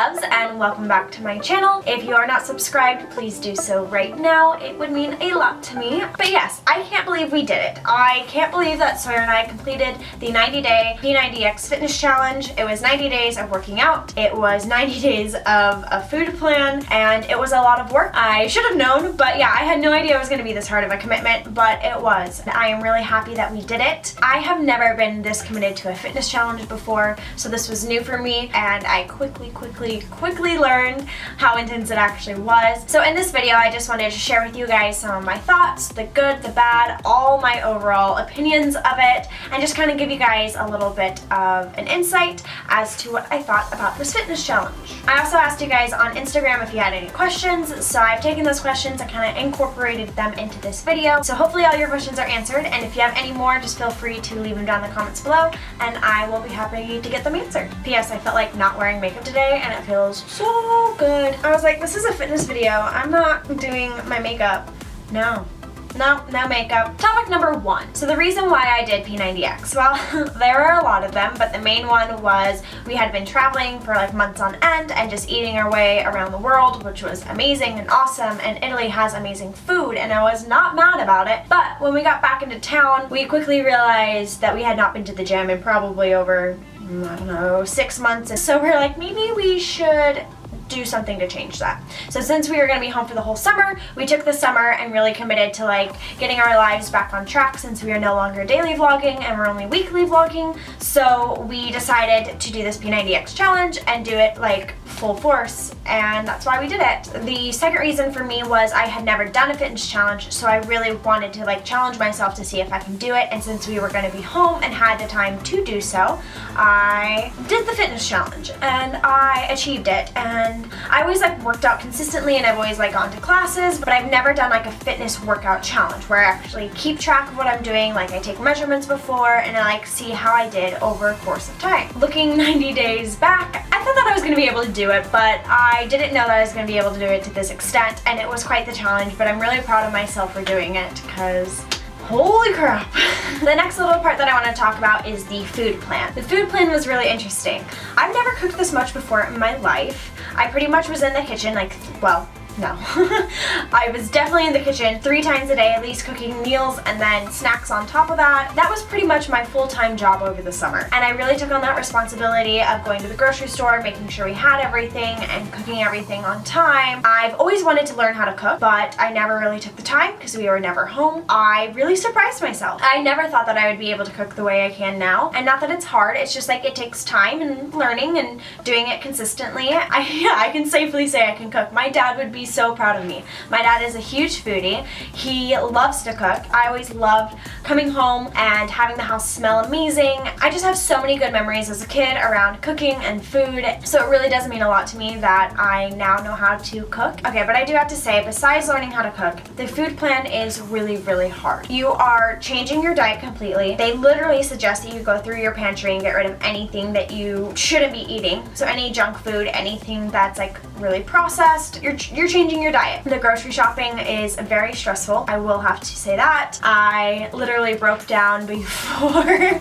loves, and welcome back to my channel. If you are not subscribed, please do so right now. It would mean a lot to me. But yes, I can't believe we did it. I can't believe that Sawyer and I completed the 90-day P90X Fitness Challenge. It was 90 days of working out. It was 90 days of a food plan, and it was a lot of work. I should have known, but yeah, I had no idea it was going to be this hard of a commitment, but it was. I am really happy that we did it. I have never been this committed to a fitness challenge before, so this was new for me, and I quickly learned how intense it actually was. So in this video, I just wanted to share with you guys some of my thoughts, the good, the bad, all my overall opinions of it, and just kind of give you guys a little bit of an insight as to what I thought about this fitness challenge. I also asked you guys on Instagram if you had any questions, so I've taken those questions and kind of incorporated them into this video. So hopefully all your questions are answered, and if you have any more, just feel free to leave them down in the comments below, and I will be happy to get them answered. P.S. I felt like not wearing makeup today, and it feels so good. I was like, this is a fitness video. I'm not doing my makeup. No makeup. Topic number 1. So the reason why I did P90X, well, there are a lot of them, but the main one was we had been traveling for like months on end and just eating our way around the world, which was amazing and awesome, and Italy has amazing food, and I was not mad about it. But when we got back into town, we quickly realized that we had not been to the gym in probably over, I don't know, 6 months, and so we're like, maybe we should do something to change that. So since we were going to be home for the whole summer, we took the summer and really committed to like getting our lives back on track, since we are no longer daily vlogging and we're only weekly vlogging. So we decided to do this P90X challenge and do it like full force, and that's why we did it. The second reason for me was I had never done a fitness challenge, so I really wanted to like challenge myself to see if I can do it, and since we were going to be home and had the time to do so, I did the fitness challenge and I achieved it. And I always like worked out consistently, and I've always like gone to classes, but I've never done like a fitness workout challenge where I actually keep track of what I'm doing. Like I take measurements before and I like see how I did over a course of time. Looking 90 days back, I thought that I was going to be able to do it, but I didn't know that I was going to be able to do it to this extent, and it was quite the challenge. But I'm really proud of myself for doing it, because holy crap. The next little part that I want to talk about is the food plan. The food plan was really interesting. I've never cooked this much before in my life. I pretty much was in the kitchen like, well, no. I was definitely in the kitchen 3 times a day at least, cooking meals and then snacks on top of that. That was pretty much my full-time job over the summer. And I really took on that responsibility of going to the grocery store, making sure we had everything and cooking everything on time. I've always wanted to learn how to cook, but I never really took the time because we were never home. I really surprised myself. I never thought that I would be able to cook the way I can now. And not that it's hard, it's just like it takes time and learning and doing it consistently. I can safely say I can cook. My dad would be so proud of me. My dad is a huge foodie. He loves to cook. I always loved coming home and having the house smell amazing. I just have so many good memories as a kid around cooking and food, so it really does mean a lot to me that I now know how to cook. Okay, but I do have to say, besides learning how to cook, the food plan is really hard. You are changing your diet completely. They literally suggest that you go through your pantry and get rid of anything that you shouldn't be eating. So any junk food, anything that's like really processed, you're changing your diet. The grocery shopping is very stressful. I will have to say that. I literally broke down before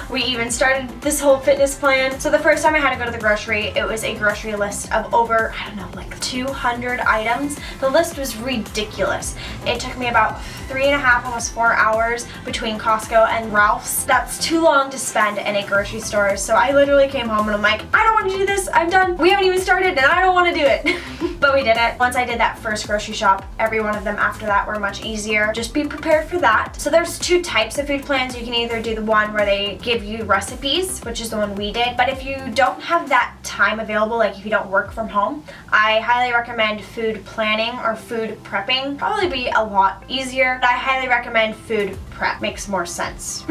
we even started this whole fitness plan. So the first time I had to go to the grocery, it was a grocery list of over, I don't know, like 200 items. The list was ridiculous. It took me about 3.5, almost 4 hours between Costco and Ralph's. That's too long to spend in a grocery store. So I literally came home and I'm like, I don't want to do this. I'm done. We haven't even started and I don't want to do it. But we did it. Once I did that first grocery shop, every one of them after that were much easier. Just be prepared for that. So there's 2 types of food plans. You can either do the one where they give you recipes, which is the one we did. But if you don't have that time available, like if you don't work from home, I highly recommend food planning or food prepping. Probably be a lot easier, but I highly recommend food prep. Makes more sense.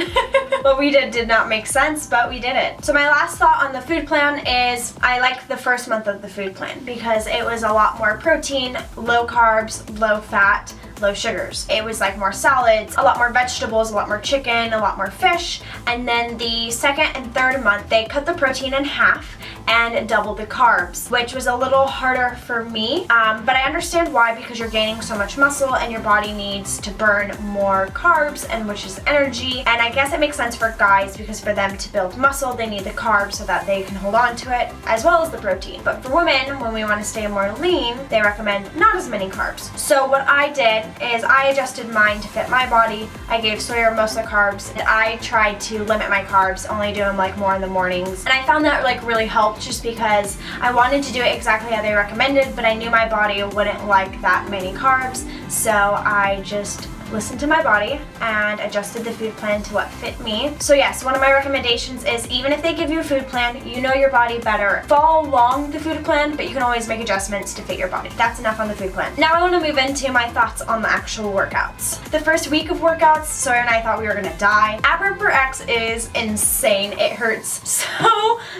What we did not make sense, but we did it. So my last thought on the food plan is I liked the first month of the food plan because it was a lot more protein, low carbs, low fat, low sugars. It was like more salads, a lot more vegetables, a lot more chicken, a lot more fish. And then the second and third month, they cut the protein in half and double the carbs, which was a little harder for me, but I understand why, because you're gaining so much muscle and your body needs to burn more carbs, and which is energy. And I guess it makes sense for guys, because for them to build muscle they need the carbs so that they can hold on to it, as well as the protein. But for women, when we want to stay more lean, they recommend not as many carbs. So what I did is I adjusted mine to fit my body. I gave Sawyer most of the carbs, and I tried to limit my carbs, only do them like more in the mornings. And I found that like really helped, just because I wanted to do it exactly how they recommended, but I knew my body wouldn't like that many carbs, so I just listened to my body and adjusted the food plan to what fit me. So yes, one of my recommendations is, even if they give you a food plan, you know your body better. Follow along the food plan, but you can always make adjustments to fit your body. That's enough on the food plan. Now I want to move into my thoughts on the actual workouts. The first week of workouts, Sawyer and I thought we were gonna die. Upper X is insane. It hurts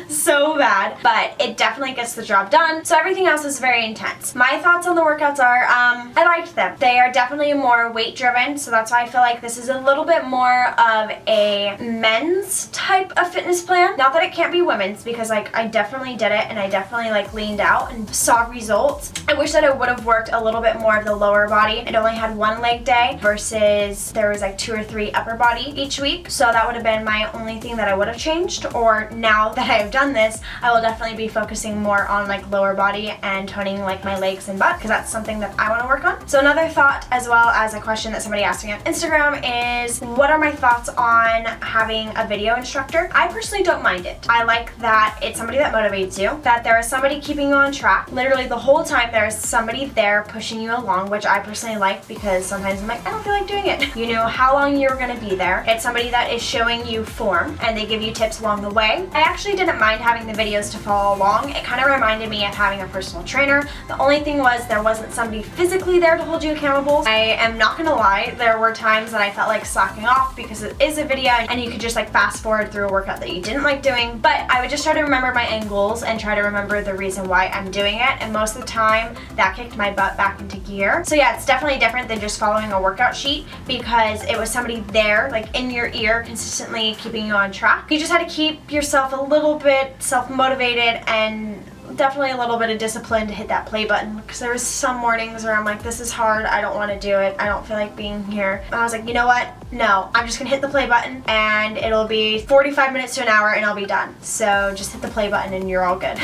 so bad, but it definitely gets the job done. So everything else is very intense. My thoughts on the workouts are, I liked them. They are definitely more weight driven, so that's why I feel like this is a little bit more of a men's type of fitness plan. Not that it can't be women's, because like I definitely did it and I definitely like leaned out and saw results. I wish that it would have worked a little bit more of the lower body. It only had one leg day versus there was like 2 or 3 upper body each week. So that would have been my only thing that I would have changed. Or now that I have done this, I will definitely be focusing more on like lower body and toning like my legs and butt, because that's something that I want to work on. So another thought, as well as a question that somebody asked me on Instagram, is what are my thoughts on having a video instructor? I personally don't mind it. I like that it's somebody that motivates you, that there is somebody keeping you on track. Literally the whole time there is somebody there pushing you along, which I personally like, because sometimes I'm like, I don't feel like doing it. You know how long you're gonna be there. It's somebody that is showing you form and they give you tips along the way. I actually didn't mind having the videos to follow along. It kind of reminded me of having a personal trainer. The only thing was there wasn't somebody physically there to hold you accountable. I am not gonna lie, there were times that I felt like slacking off, because it is a video and you could just like fast forward through a workout that you didn't like doing, but I would just try to remember my end goals and try to remember the reason why I'm doing it, and most of the time that kicked my butt back into gear. So yeah, it's definitely different than just following a workout sheet, because it was somebody there like in your ear consistently keeping you on track. You just had to keep yourself a little bit self-motivated and definitely a little bit of discipline to hit that play button, because there was some mornings where I'm like, this is hard, I don't want to do it, I don't feel like being here. And I was like, you know what? No, I'm just gonna hit the play button and it'll be 45 minutes to an hour and I'll be done. So just hit the play button and you're all good.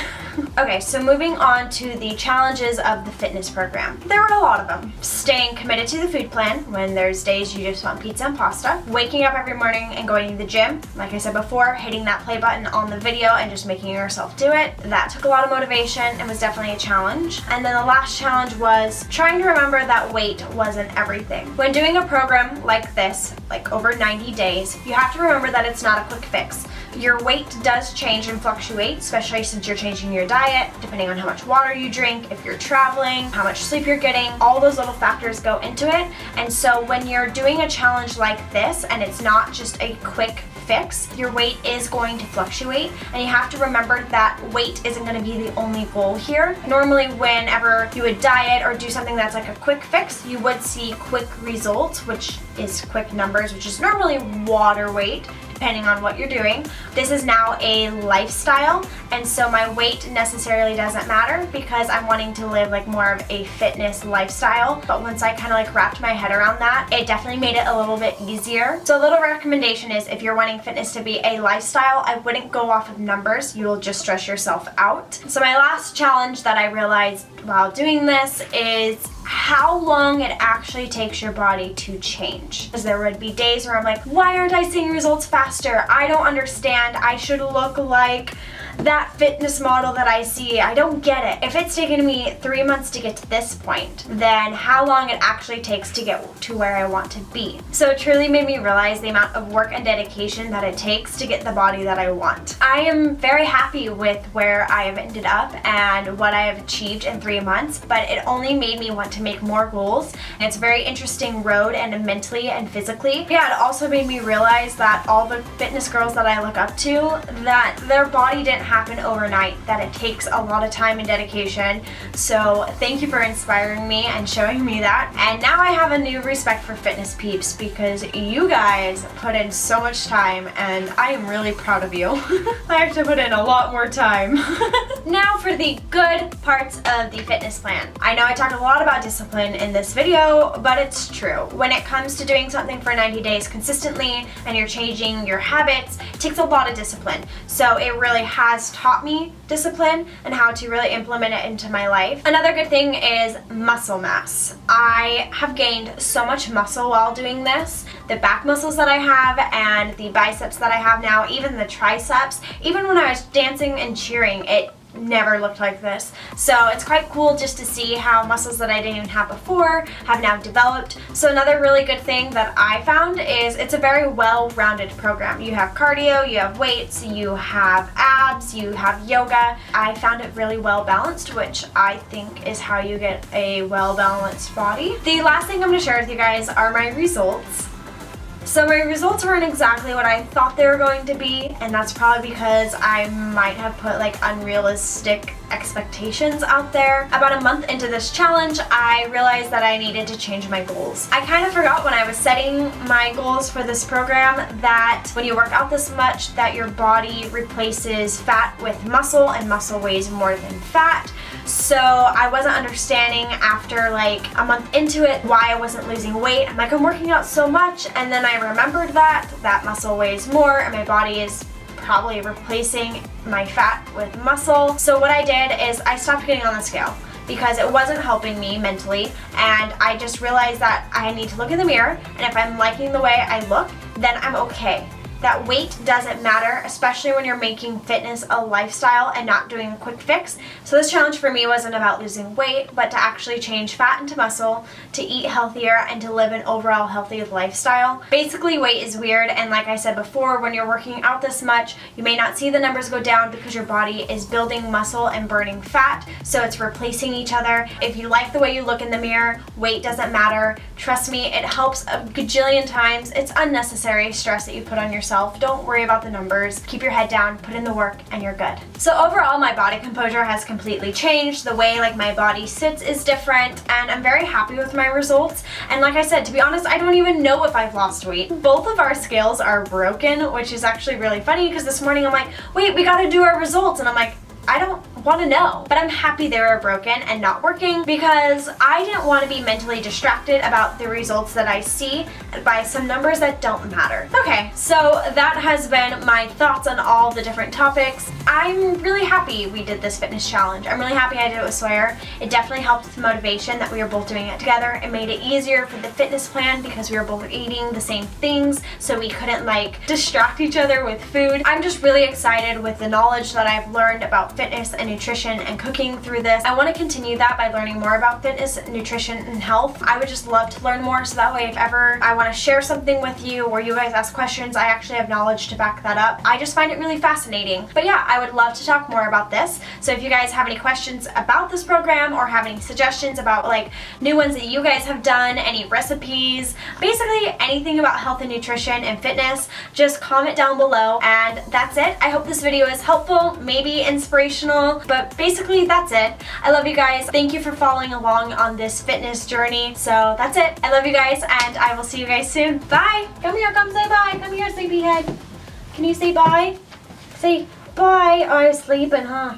Okay, so moving on to the challenges of the fitness program. There were a lot of them. Staying committed to the food plan when there's days you just want pizza and pasta. Waking up every morning and going to the gym. Like I said before, hitting that play button on the video and just making yourself do it. That took a lot of motivation and was definitely a challenge. And then the last challenge was trying to remember that weight wasn't everything. When doing a program like this, like over 90 days, you have to remember that it's not a quick fix. Your weight does change and fluctuate, especially since you're changing your diet, depending on how much water you drink, if you're traveling, how much sleep you're getting, all those little factors go into it. And so when you're doing a challenge like this and it's not just a quick fix, your weight is going to fluctuate, and you have to remember that weight isn't going to be the only goal here. Normally whenever you would diet or do something that's like a quick fix, you would see quick results, which is quick numbers, which is normally water weight, depending on what you're doing. This is now a lifestyle, and so my weight necessarily doesn't matter, because I'm wanting to live like more of a fitness lifestyle. But once I kind of like wrapped my head around that, it definitely made it a little bit easier. So a little recommendation is, if you're wanting fitness to be a lifestyle, I wouldn't go off of numbers. You will just stress yourself out. So my last challenge that I realized while doing this is how long it actually takes your body to change. Because there would be days where I'm like, why aren't I seeing results faster? I don't understand. I should look like that fitness model that I see. I don't get it. If it's taken me 3 months to get to this point, then how long it actually takes to get to where I want to be. So it truly made me realize the amount of work and dedication that it takes to get the body that I want. I am very happy with where I have ended up and what I have achieved in 3 months, but it only made me want to make more goals. And it's a very interesting road, and mentally and physically. Yeah, it also made me realize that all the fitness girls that I look up to, that their body didn't happen overnight, that it takes a lot of time and dedication. So thank you for inspiring me and showing me that. And now I have a new respect for fitness peeps because you guys put in so much time and I am really proud of you. I have to put in a lot more time. Now for the good parts of the fitness plan. I know I talked a lot about discipline in this video, but it's true. When it comes to doing something for 90 days consistently and you're changing your habits, it takes a lot of discipline. So it really has taught me discipline and how to really implement it into my life. Another good thing is muscle mass. I have gained so much muscle while doing this. The back muscles that I have and the biceps that I have now, even the triceps, even when I was dancing and cheering, it never looked like this. So it's quite cool just to see how muscles that I didn't even have before have now developed. So another really good thing that I found is it's a very well-rounded program. You have cardio, you have weights, you have abs, you have yoga. I found it really well balanced, which I think is how you get a well-balanced body. The last thing I'm going to share with you guys are my results. So my results weren't exactly what I thought they were going to be, and that's probably because I might have put like unrealistic expectations out there. About a month into this challenge, I realized that I needed to change my goals. I kind of forgot when I was setting my goals for this program that when you work out this much, that your body replaces fat with muscle, and muscle weighs more than fat. So I wasn't understanding after like a month into it why I wasn't losing weight. I'm like, I'm working out so much, and then I remembered that muscle weighs more and my body is probably replacing my fat with muscle. So what I did is I stopped getting on the scale because it wasn't helping me mentally, and I just realized that I need to look in the mirror, and if I'm liking the way I look, then I'm okay. That weight doesn't matter, especially when you're making fitness a lifestyle and not doing a quick fix. So this challenge for me wasn't about losing weight, but to actually change fat into muscle, to eat healthier, and to live an overall healthy lifestyle. Basically, weight is weird, and like I said before, when you're working out this much, you may not see the numbers go down because your body is building muscle and burning fat, so it's replacing each other. If you like the way you look in the mirror, weight doesn't matter. Trust me, it helps a gajillion times. It's unnecessary stress that you put on yourself. Don't worry about the numbers. Keep your head down, put in the work, and you're good. So overall, my body composure has completely changed. The way like my body sits is different, and I'm very happy with my results. And like I said, to be honest, I don't even know if I've lost weight. Both of our scales are broken, which is actually really funny because this morning I'm like, wait, we gotta do our results, and I'm like, I don't want to know. But I'm happy they were broken and not working because I didn't want to be mentally distracted about the results that I see by some numbers that don't matter. Okay, so that has been my thoughts on all the different topics. I'm really happy we did this fitness challenge. I'm really happy I did it with Sawyer. It definitely helped with the motivation that we were both doing it together. It made it easier for the fitness plan because we were both eating the same things, so we couldn't like distract each other with food. I'm just really excited with the knowledge that I've learned about fitness and nutrition and cooking through this. I want to continue that by learning more about fitness, nutrition, and health. I would just love to learn more, so that way if ever I want to share something with you or you guys ask questions, I actually have knowledge to back that up. I just find it really fascinating. But yeah, I would love to talk more about this. So if you guys have any questions about this program or have any suggestions about like new ones that you guys have done, any recipes, basically anything about health and nutrition and fitness, just comment down below. And that's it. I hope this video is helpful, maybe inspirational, but basically that's it. I love you guys. Thank you for following along on this fitness journey. So that's it. I love you guys, and I will see you guys soon. Bye. Come here, come say bye. Come here, sleepyhead. Can you say bye? Say bye. Oh, I was sleeping, huh?